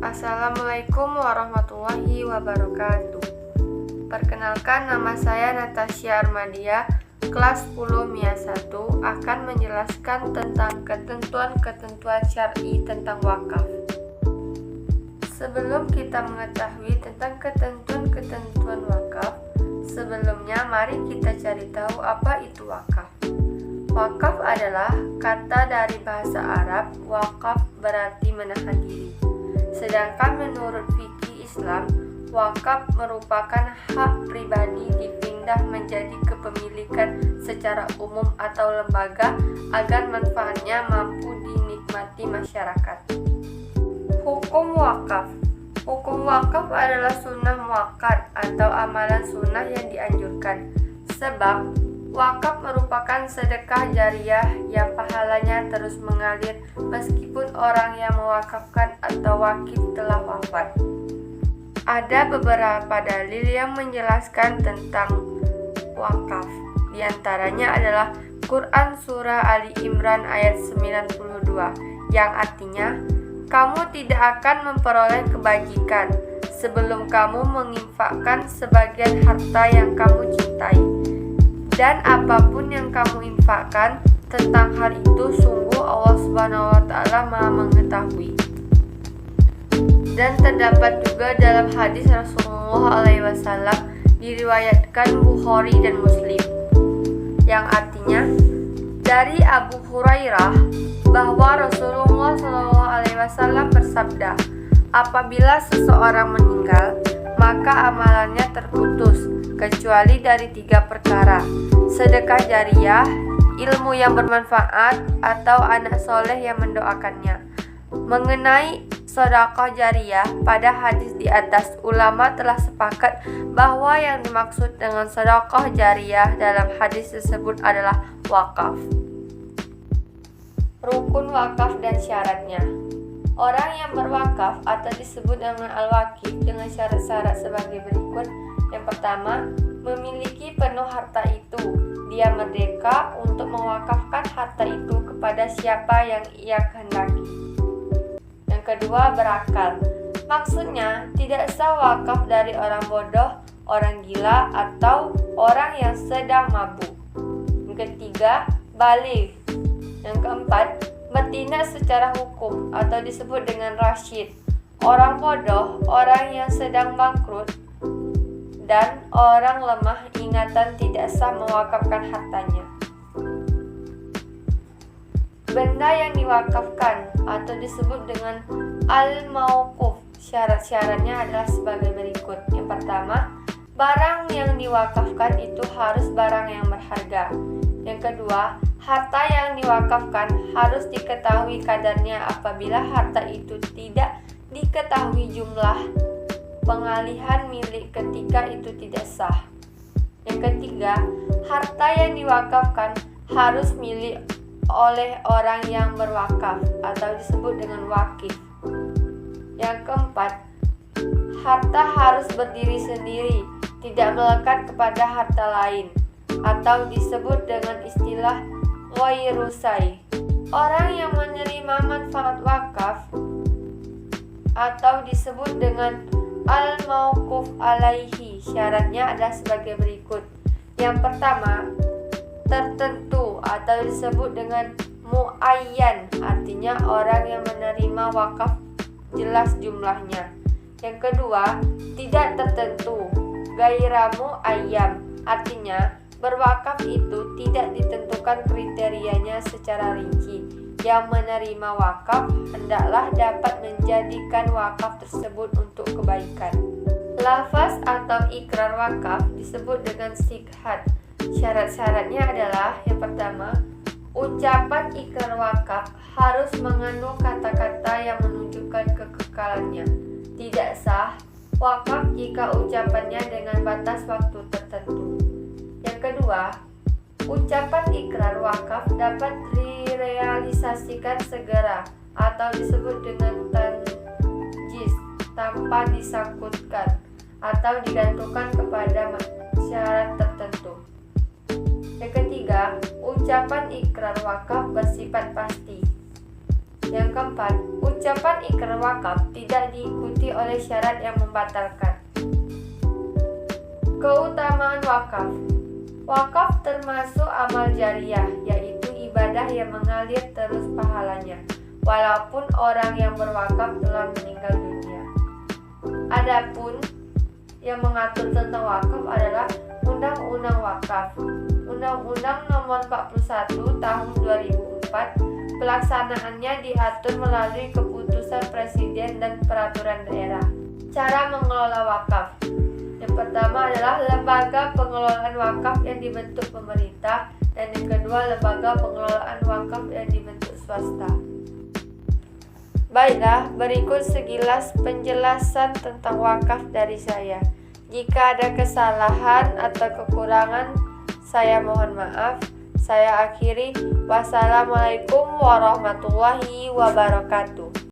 Assalamualaikum warahmatullahi wabarakatuh. Perkenalkan, nama saya Natasha Armadia, kelas 10 MIA 1, akan menjelaskan tentang ketentuan-ketentuan syar'i tentang wakaf. Sebelum kita mengetahui tentang ketentuan-ketentuan wakaf, sebelumnya mari kita cari tahu apa itu wakaf. Wakaf adalah kata dari bahasa Arab. Wakaf berarti menahan diri. Sedangkan menurut fikih Islam, wakaf merupakan hak pribadi dipindah menjadi kepemilikan secara umum atau lembaga agar manfaatnya mampu dinikmati masyarakat. Hukum wakaf. Hukum wakaf adalah sunnah muakkad atau amalan sunnah yang dianjurkan. Sebab wakaf merupakan sedekah jariyah yang pahalanya terus mengalir meskipun orang yang mewakafkan atau wakif telah wafat. Ada beberapa dalil yang menjelaskan tentang wakaf. Di antaranya adalah Quran Surah Ali Imran ayat 92 yang artinya, kamu tidak akan memperoleh kebajikan sebelum kamu menginfakkan sebagian harta yang kamu cintai. Dan apapun yang kamu infakkan tentang hal itu, sungguh Allah Subhanahu wa Ta'ala Maha mengetahui. Dan terdapat juga dalam hadis Rasulullah SAW diriwayatkan Bukhari dan Muslim, yang artinya dari Abu Hurairah bahwa Rasulullah SAW bersabda, apabila seseorang meninggal, maka amalannya terputus kecuali dari 3 perkara: sedekah jariyah, ilmu yang bermanfaat, atau anak soleh yang mendoakannya. Mengenai sedekah jariyah, pada hadis di atas ulama telah sepakat bahwa yang dimaksud dengan sedekah jariyah dalam hadis tersebut adalah wakaf. Rukun wakaf dan syaratnya. Orang yang berwakaf atau disebut dengan al-wakif dengan syarat-syarat sebagai berikut. Yang pertama, memiliki penuh harta itu. Dia merdeka untuk mewakafkan harta itu kepada siapa yang ia kehendaki. Yang kedua, berakal. Maksudnya, tidak sah wakaf dari orang bodoh, orang gila, atau orang yang sedang mabuk. Yang ketiga, baligh. Yang keempat, bertindak secara hukum atau disebut dengan rasyid. Orang bodoh, orang yang sedang bangkrut, dan orang lemah ingatan tidak sah mewakafkan hartanya. Benda yang diwakafkan atau disebut dengan al-mauquf, syarat-syaratnya adalah sebagai berikut. Yang pertama, barang yang diwakafkan itu harus barang yang berharga. Yang kedua, harta yang diwakafkan harus diketahui kadarnya. Apabila harta itu tidak diketahui jumlah, pengalihan milik ketika itu tidak sah. Yang ketiga, harta yang diwakafkan harus milik oleh orang yang berwakaf atau disebut dengan wakif. Yang keempat, harta harus berdiri sendiri, tidak melekat kepada harta lain atau disebut dengan istilah ghairusai. Orang yang menerima manfaat wakaf atau disebut dengan al-mauquf alaihi, syaratnya adalah sebagai berikut. Yang pertama, tertentu atau disebut dengan muayyan, artinya orang yang menerima wakaf jelas jumlahnya. Yang kedua, tidak tertentu, gaira muayyam, artinya berwakaf itu tidak ditentukan kriterianya secara rinci. Yang menerima wakaf hendaklah dapat menjadikan wakaf tersebut untuk kebaikan. Lafaz atau ikrar wakaf disebut dengan sikhat. Syarat-syaratnya adalah yang pertama, ucapan ikrar wakaf harus mengandung kata-kata yang menunjukkan kekekalannya. Tidak sah wakaf jika ucapannya dengan batas waktu tertentu. Yang kedua, ucapan ikrar wakaf dapat direalisasikan segera atau disebut dengan tanjis, tanpa disangkutkan atau digantungkan kepada syarat tertentu. Yang ketiga, ucapan ikrar wakaf bersifat pasti. Yang keempat, ucapan ikrar wakaf tidak diikuti oleh syarat yang membatalkan. Keutamaan wakaf. Wakaf termasuk amal jariyah, yaitu ibadah yang mengalir terus pahalanya, walaupun orang yang berwakaf telah meninggal dunia. Adapun yang mengatur tentang wakaf adalah Undang-Undang Wakaf. Undang-Undang Nomor 41 Tahun 2004. Pelaksanaannya diatur melalui keputusan Presiden dan peraturan daerah. Cara mengelola wakaf. Yang pertama adalah lembaga pengelolaan wakaf yang dibentuk pemerintah, dan yang kedua lembaga pengelolaan wakaf yang dibentuk swasta. Baiklah, berikut sekilas penjelasan tentang wakaf dari saya. Jika ada kesalahan atau kekurangan, saya mohon maaf. Saya akhiri. Wassalamualaikum warahmatullahi wabarakatuh.